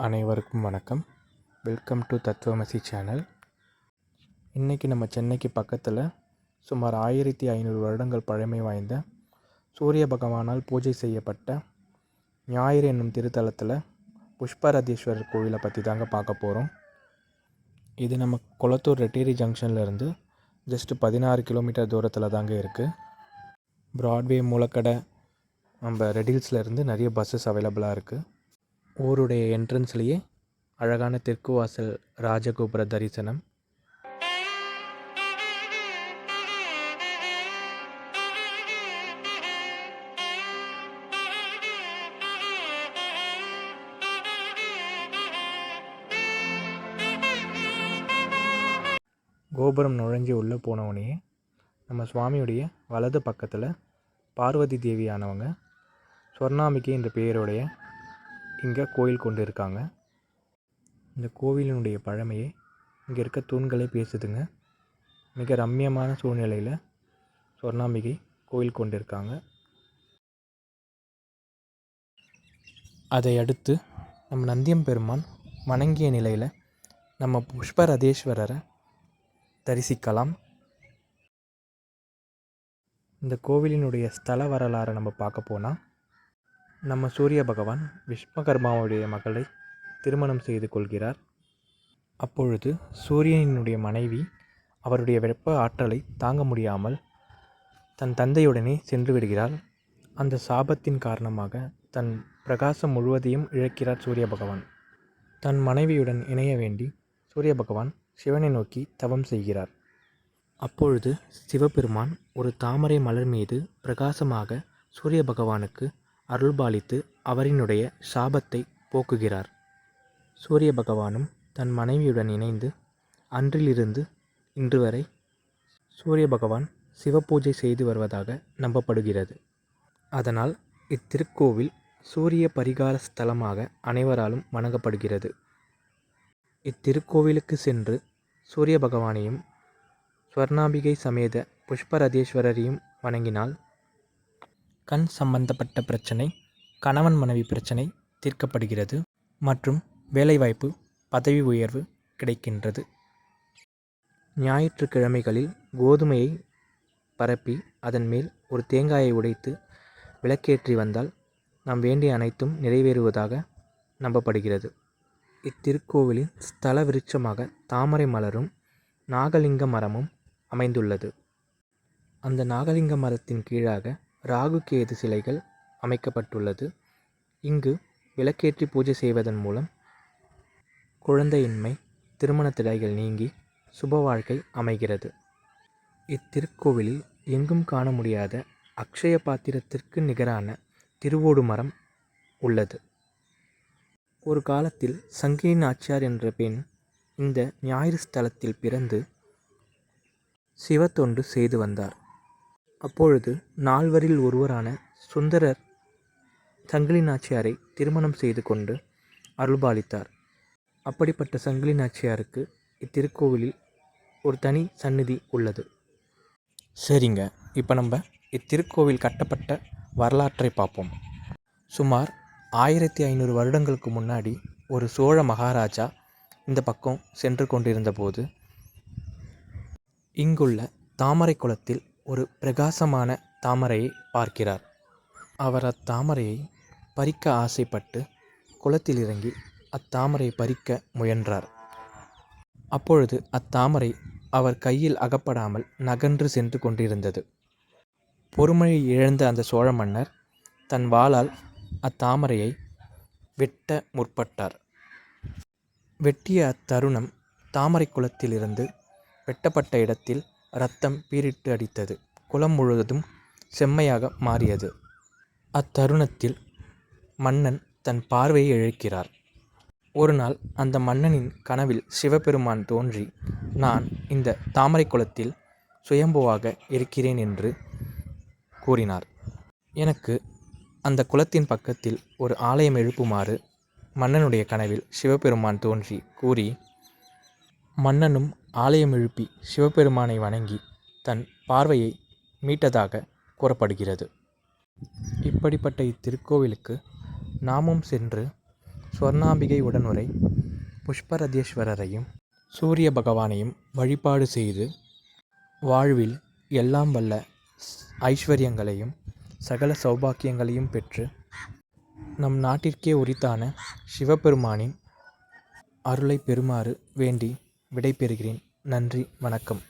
அனைவருக்கும் வணக்கம். Welcome to தத்துவமசி சேனல். இன்றைக்கி நம்ம சென்னைக்கு பக்கத்தில் சுமார் 1500 வருடங்கள் பழமை வாய்ந்த சூரிய பகவானால் பூஜை செய்யப்பட்ட ஞாயிறு என்னும் திருத்தலத்தில் புஷ்பரதீஸ்வரர் கோவிலை பற்றி தாங்க பார்க்க போகிறோம். இது நம்ம கொளத்தூர் ரெட்டேரி ஜங்ஷன்லேருந்து ஜஸ்ட்டு 16 கிலோமீட்டர் தூரத்தில் தாங்க இருக்குது. ப்ராட்வே மூலக்கடை நம்ம ரெடில்ஸ்லேருந்து நிறைய பஸ்ஸஸ் அவைலபிளாக இருக்குது. ஊருடைய என்ட்ரன்ஸ்லேயே அழகான தெற்கு வாசல் ராஜகோபுர தரிசனம். கோபுரம் நுழைஞ்சி உள்ளே போனவனே நம்ம சுவாமியுடைய வலது பக்கத்தில் பார்வதி தேவியானவங்க சொர்ணாம்பிகை என்ற பெயருடைய இங்கே கோயில் கொண்டு இருக்காங்க. இந்த கோவிலினுடைய பழமையை இங்கே இருக்க தூண்களே பேசுதுங்க. மிக ரம்மியமான சூழ்நிலையில் சொர்ணாம்பிகை கோயில் கொண்டு இருக்காங்க. அதை அடுத்து நம்ம நந்தியம்பெருமான் வணங்கிய நிலையில் நம்ம புஷ்பரதீஸ்வரரை தரிசிக்கலாம். இந்த கோவிலினுடைய ஸ்தல வரலாறை நம்ம பார்க்க போனால், நம்ம சூரிய பகவான் விஸ்வகர்மாவுடைய மகளை திருமணம் செய்து கொள்கிறார். அப்பொழுது சூரியனினுடைய மனைவி அவருடைய வெப்ப ஆற்றலை தாங்க முடியாமல் தன் தந்தையுடனே சென்று விடுகிறார். அந்த சாபத்தின் காரணமாக தன் பிரகாசம் முழுவதையும் இழக்கிறார் சூரிய பகவான். தன் மனைவியுடன் இணைய வேண்டி சூரிய பகவான் சிவனை நோக்கி தவம் செய்கிறார். அப்பொழுது சிவபெருமான் ஒரு தாமரை மலர் மீது பிரகாசமாக சூரிய பகவானுக்கு அருள்பாலித்து அவரினுடைய சாபத்தை போக்குகிறார். சூரிய பகவானும் தன் மனைவியுடன் இணைந்து அன்றிலிருந்து இன்று வரை சூரிய பகவான் சிவபூஜை செய்து வருவதாக நம்பப்படுகிறது. அதனால் இத்திருக்கோவில் சூரிய பரிகார ஸ்தலமாக அனைவராலும் வணங்கப்படுகிறது. இத்திருக்கோவிலுக்கு சென்று சூரிய பகவானையும் ஸ்வர்ணாம்பிகை சமேத புஷ்பரதீஸ்வரரையும் வணங்கினால் கண் சம்பந்தப்பட்ட பிரச்சனை, கணவன் மனைவி பிரச்சனை தீர்க்கப்படுகிறது மற்றும் வேலைவாய்ப்பு, பதவி உயர்வு கிடைக்கின்றது. ஞாயிற்றுக்கிழமைகளில் கோதுமையை பரப்பி அதன் மேல் ஒரு தேங்காயை உடைத்து விளக்கேற்றி வந்தால் நாம் வேண்டிய அனைத்தும் நிறைவேறுவதாக நம்பப்படுகிறது. இத்திருக்கோவிலின் ஸ்தல விருட்சமாக தாமரை மலரும் நாகலிங்க மரமும் அமைந்துள்ளது. அந்த நாகலிங்க மரத்தின் கீழாக ராகு கேது சிலைகள் அமைக்கப்பட்டுள்ளது. இங்கு விளக்கேற்றி பூஜை செய்வதன் மூலம் குழந்தையின்மை, திருமண தடைகள் நீங்கி சுப வாழ்க்கை அமைகிறது. இத்திருக்கோவிலில் எங்கும் காண முடியாத அக்ஷய பாத்திரத்திற்கு நிகரான திருவோடு மரம் உள்ளது. ஒரு காலத்தில் சங்கிலி நாச்சியார் என்ற பெண் இந்த ஞாயிறு ஸ்தலத்தில் பிறந்து சிவத்தொண்டு செய்து வந்தார். அப்பொழுது நால்வரில் ஒருவரான சுந்தரர் சங்கிலி நாச்சியாரை திருமணம் செய்து கொண்டு அருள்பாலித்தார். அப்படிப்பட்ட சங்கிலி நாச்சியாருக்கு இத்திருக்கோவிலில் ஒரு தனி சந்நிதி உள்ளது. சரிங்க, இப்போ நம்ம இத்திருக்கோவில் கட்டப்பட்ட வரலாற்றை பார்ப்போம். சுமார் 1500 வருடங்களுக்கு முன்னாடி ஒரு சோழ மகாராஜா இந்த பக்கம் சென்று கொண்டிருந்த போது இங்குள்ள தாமரை குளத்தில் ஒரு பிரகாசமான தாமரையை பார்க்கிறார். அவர் அத்தாமரையை பறிக்க ஆசைப்பட்டு குளத்தில் இறங்கி அத்தாமரையை பறிக்க முயன்றார். அப்பொழுது அத்தாமரை அவர் கையில் அகப்படாமல் நகன்று சென்று கொண்டிருந்தது. பொறுமையை இழந்த அந்த சோழ மன்னர் தன் வாளால் அத்தாமரையை வெட்ட முற்பட்டார். வெட்டிய அத்தருணம் தாமரை குளத்திலிருந்து வெட்டப்பட்ட இடத்தில் இரத்தம் பீரிட்டு அடித்தது. குளம் முழுவதும் செம்மையாக மாறியது. அத்தருணத்தில் மன்னன் தன் பார்வையை இழக்கிறார். ஒரு நாள் அந்த மன்னனின் கனவில் சிவபெருமான் தோன்றி, நான் இந்த தாமரை குளத்தில் சுயம்புவாக இருக்கிறேன் என்று கூறினார். எனக்கு அந்த குளத்தின் பக்கத்தில் ஒரு ஆலயம் எழுப்புமாறு மன்னனுடைய கனவில் சிவபெருமான் தோன்றி கூறி, மன்னனும் ஆலயம் எழுப்பி சிவபெருமானை வணங்கி தன் பார்வையை மீட்டதாக கூறப்படுகிறது. இப்படிப்பட்ட இத்திருக்கோவிலுக்கு நாமும் சென்று ஸ்வர்ணாம்பிகை உடனுரை புஷ்பரதேஸ்வரரையும் சூரிய பகவானையும் வழிபாடு செய்து வாழ்வில் எல்லாம் வல்ல ஐஸ்வர்யங்களையும் சகல சௌபாக்கியங்களையும் பெற்று நம் நாட்டிற்கே உரித்தான சிவபெருமானின் அருளை பெறுமாறு வேண்டி விடைபெறுகிறேன். நன்றி, வணக்கம்.